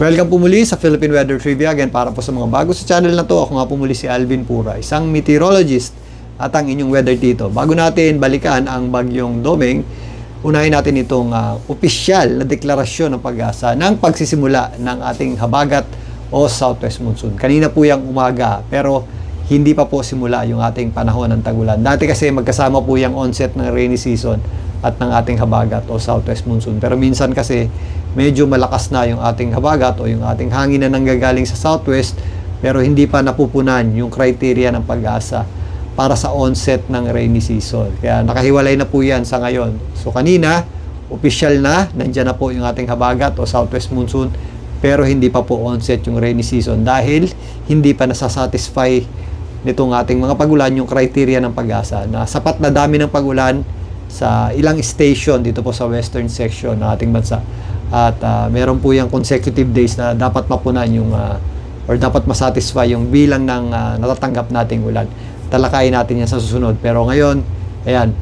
Welcome po muli sa Philippine Weather Trivia. Again, para po sa mga bago sa channel na to, ako nga po muli si Alvin Pura, isang meteorologist at ang inyong weather dito. Bago natin balikan ang bagyong Domeng, unahin natin itong opisyal na deklarasyon ng pag-asa ng pagsisimula ng ating habagat o southwest monsoon. Kanina po yung umaga, pero hindi pa po simula yung ating panahon ng tag-ulan. Dati kasi magkasama po yung onset ng rainy season at ng ating habagat o southwest monsoon. Pero minsan kasi medyo malakas na yung ating habagat o yung ating hangin na nanggagaling sa southwest, pero hindi pa napupunan yung criteria ng pag-asa para sa onset ng rainy season. Kaya nakahiwalay na po yan sa ngayon. So kanina, opisyal na, nandyan na po yung ating habagat o southwest monsoon, pero hindi pa po onset yung rainy season dahil hindi pa nasasatisfy nitong ating mga pagulan yung criteria ng pag-asa na sapat na dami ng pagulan sa ilang station dito po sa western section ng ating bansa. At meron po yung consecutive days na dapat mapunan yung or dapat masatisfy yung bilang ng natatanggap nating ulan. Talakayin natin yan sa susunod. Pero ngayon, ayan,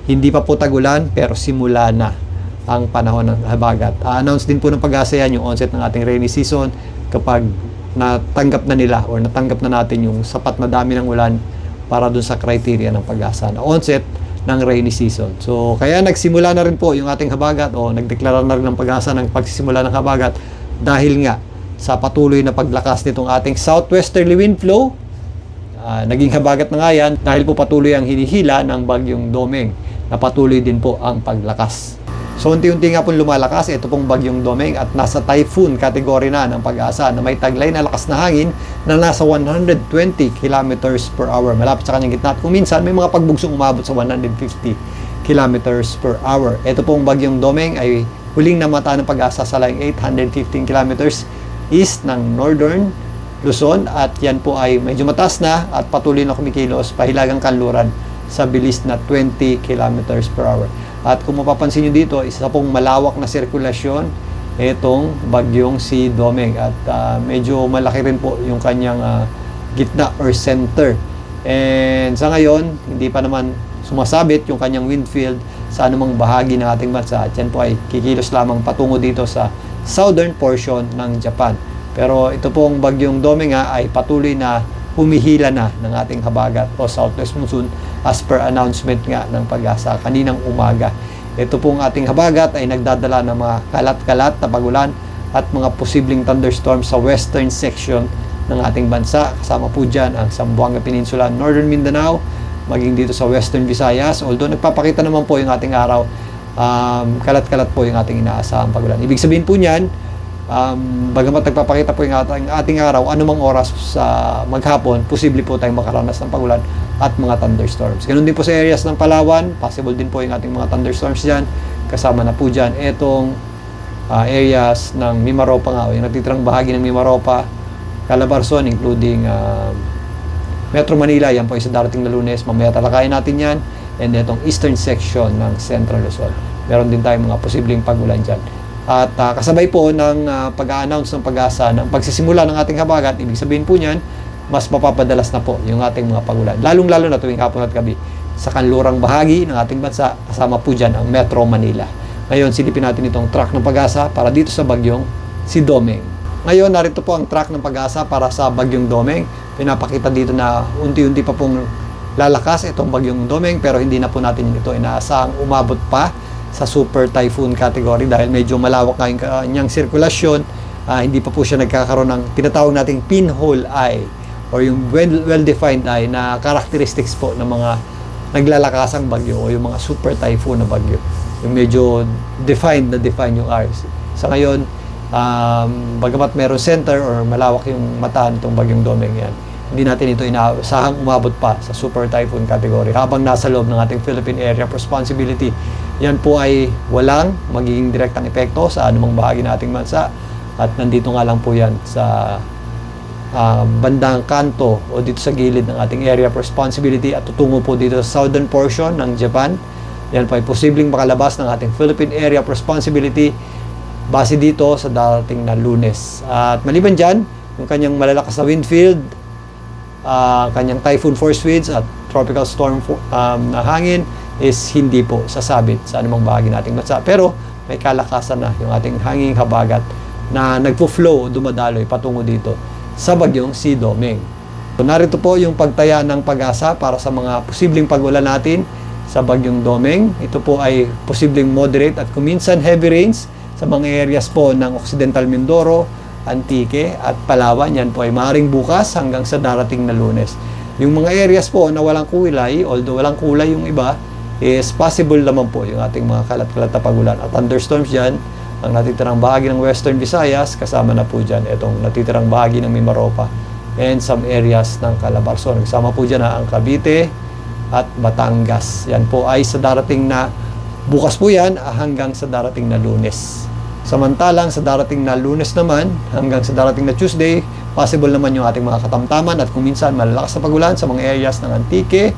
hindi pa po tag-ulan pero simula na ang panahon ng habagat. Announce din po ng pag-asa yan yung onset ng ating rainy season kapag natanggap na nila or natanggap na natin yung sapat na dami ng ulan para dun sa criteria ng pag-asa na onset ng rainy season. So, kaya nagsimula na rin po yung ating habagat o nagdeklara na rin ng pag-asa ng pagsisimula ng habagat dahil nga sa patuloy na paglakas nitong ating southwesterly wind flow. Naging habagat na nga yan dahil po patuloy ang hinihila ng bagyong Domeng na patuloy din po ang paglakas. So, unti-unti nga pong lumalakas ito pong bagyong Domeng at nasa typhoon category na ng pag-asa na may taglay na lakas na hangin na nasa 120 kilometers per hour. Malapit sa kanyang gitna at kung minsan may mga pagbugsong umabot sa 150 kilometers per hour. Ito pong bagyong Domeng ay huling namata ng pag-asa sa layong 815 kilometers east ng northern Luzon at yan po ay medyo mataas na at patuloy na kumikilos pahilagang kanluran sa bilis na 20 kilometers per hour. At kung mapapansin nyo dito, isa pong malawak na sirkulasyon itong bagyong si Domeng at medyo malaki rin po yung kanyang gitna or center. And sa ngayon, hindi pa naman sumasabit yung kanyang wind field sa anumang bahagi ng ating bansa. At yan po ay kikilos lamang patungo dito sa southern portion ng Japan. Pero ito pong bagyong Domeng ay patuloy na humihila na ng ating habagat o southwest monsoon as per announcement nga ng pag-asa kaninang umaga. Ito pong ating habagat ay nagdadala ng mga kalat-kalat na pagulan at mga posibleng thunderstorms sa western section ng ating bansa. Kasama po dyan ang Zamboanga Peninsula, Northern Mindanao, maging dito sa Western Visayas. Although nagpapakita naman po yung ating araw, kalat-kalat po yung ating inaasahang pagulan. Ibig sabihin po niyan, bagamat nagpapakita po yung ating araw, anumang oras sa maghapon, posible po tayong makaranas ng pagulan at mga thunderstorms. Ganun din po sa areas ng Palawan, possible din po yung ating mga thunderstorms dyan. Kasama na po dyan itong areas ng Mimaropa nga, o yung natitirang bahagi ng Mimaropa, Calabarzon, including Metro Manila. Yan po yung sa darating na Lunes. Mamaya talakayin natin yan. And itong eastern section ng Central Luzon. Meron din tayong mga posibleng pagulan dyan. At kasabay po ng pag-a-announce ng pag-asa ng pagsisimula ng ating habagat, ibig sabihin po niyan, mas mapapadalas na po yung ating mga pagulan. Lalong-lalo na tuwing hapon at gabi sa kanlurang bahagi ng ating bansa, kasama po dyan ang Metro Manila. Ngayon, silipin natin itong track ng pag-asa para dito sa bagyong si Domeng. Ngayon, narito po ang track ng pag-asa para sa bagyong Domeng. Pinapakita dito na unti-unti pa pong lalakas itong bagyong Domeng, pero hindi na po natin ito inaasahang umabot pa sa super typhoon category dahil medyo malawak nga yung kanyang sirkulasyon. Hindi pa po siya nagkakaroon ng tinatawag nating pinhole eye or yung well-defined eye na characteristics po ng mga naglalakasang bagyo o yung mga super typhoon na bagyo. Yung medyo defined yung eyes. Sa ngayon, bagamat meron center or malawak yung mata nitong bagyong Domeng yan, hindi natin ito inaasahang umabot pa sa super typhoon category habang nasa loob ng ating Philippine Area of Responsibility. Yan po ay walang magiging direktang epekto sa anumang bahagi ng ating bansa at nandito nga lang po yan sa bandang kanto o dito sa gilid ng ating Area of Responsibility at tutungo po dito sa southern portion ng Japan. Yan po ay posibleng makalabas ng ating Philippine Area of Responsibility base dito sa darating na Lunes. At maliban dyan, yung kanyang malalakas na wind field, kanyang typhoon force winds at tropical storm na hangin is hindi po sasabit sa anumang bahagi nating bansa. Pero may kalakasan na yung ating hanging habagat na nagpo-flow o dumadaloy patungo dito sa bagyong si Domeng. So, narito po yung pagtaya ng pag-asa para sa mga posibleng pag-ulan natin sa bagyong Domeng. Ito po ay posibleng moderate at kuminsan heavy rains sa mga areas po ng Occidental Mindoro, Antique at Palawan. Yan po ay maaaring bukas hanggang sa darating na Lunes. Yung mga areas po na walang kulay, although walang kulay yung iba, is possible naman po yung ating mga kalat-kalat na pag-ulan at thunderstorms dyan. Ang natitirang bahagi ng Western Visayas, kasama na po dyan itong natitirang bahagi ng Mimaropa and some areas ng Calabarzon. Kasama po dyan ang Cavite at Batangas. Yan po ay sa darating na bukas po yan hanggang sa darating na Lunes. Samantalang sa darating na Lunes naman hanggang sa darating na Tuesday, possible naman yung ating mga katamtaman at kung minsan malalakas na pag-ulan sa mga areas ng Antique.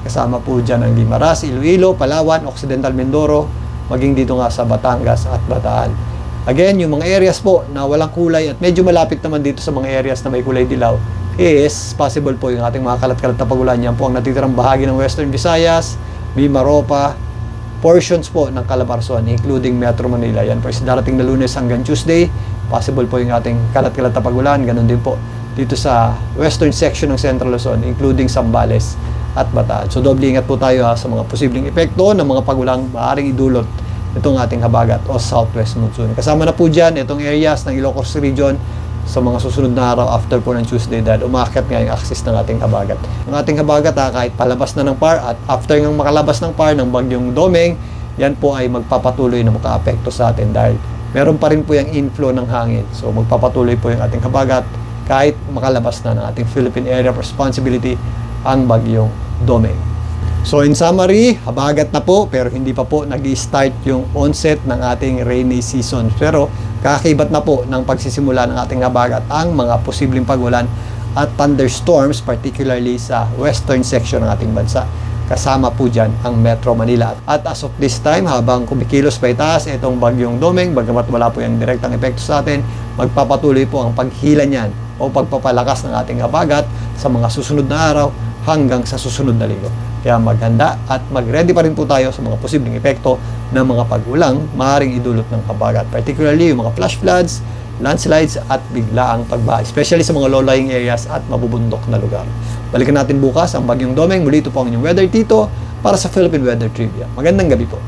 Kasama po dyan ang Guimaras, Iloilo, Palawan, Occidental Mindoro, maging dito nga sa Batangas at Bataan. Again, yung mga areas po na walang kulay at medyo malapit naman dito sa mga areas na may kulay dilaw is possible po yung ating mga kalat-kalat na pag-ulan. Yan po ang natitirang bahagi ng Western Visayas, Mimaropa, portions po ng Calabarzon, including Metro Manila. Yan po is darating na Lunes hanggang Tuesday. Possible po yung ating kalat-kalat na pag-ulan. Ganun din po dito sa western section ng Central Luzon, including Zambales at Bataan. So, doble ingat po tayo sa mga posibleng epekto ng mga pag-ulang maaaring idulot itong ating habagat o southwest monsoon. Kasama na po dyan itong areas ng Ilocos Region sa mga susunod na araw after po ng Tuesday dahil umakyat nga yung axis ng ating habagat. Ang ating habagat kahit palabas na ng PAR at after ng makalabas ng PAR ng bagyong Domeng, yan po ay magpapatuloy na makaapekto sa atin dahil meron pa rin po yung inflow ng hangin. So magpapatuloy po yung ating habagat kahit makalabas na ng ating Philippine Area of Responsibility ang bagyong Domeng. So in summary, habagat na po pero hindi pa po nag-i-start yung onset ng ating rainy season. Pero kakakibat na po ng pagsisimula ng ating habagat ang mga posibleng pag-ulan at thunderstorms particularly sa western section ng ating bansa. Kasama po dyan ang Metro Manila. At as of this time, habang kumikilos pa itaas itong bagyong Domeng, bagamat wala po yung direktang epekto sa atin, magpapatuloy po ang paghila niyan o pagpapalakas ng ating habagat sa mga susunod na araw hanggang sa susunod na linggo. Kaya maghanda at mag-ready pa rin po tayo sa mga posibleng epekto ng mga pag-ulang maaaring idulot ng habagat. Particularly yung mga flash floods, landslides at biglaang pagbaha. Especially sa mga low-lying areas at mabubundok na lugar. Balikan natin bukas ang bagyong Domeng. Muli ito po ang inyong Weather Tito para sa Philippine Weather Trivia. Magandang gabi po.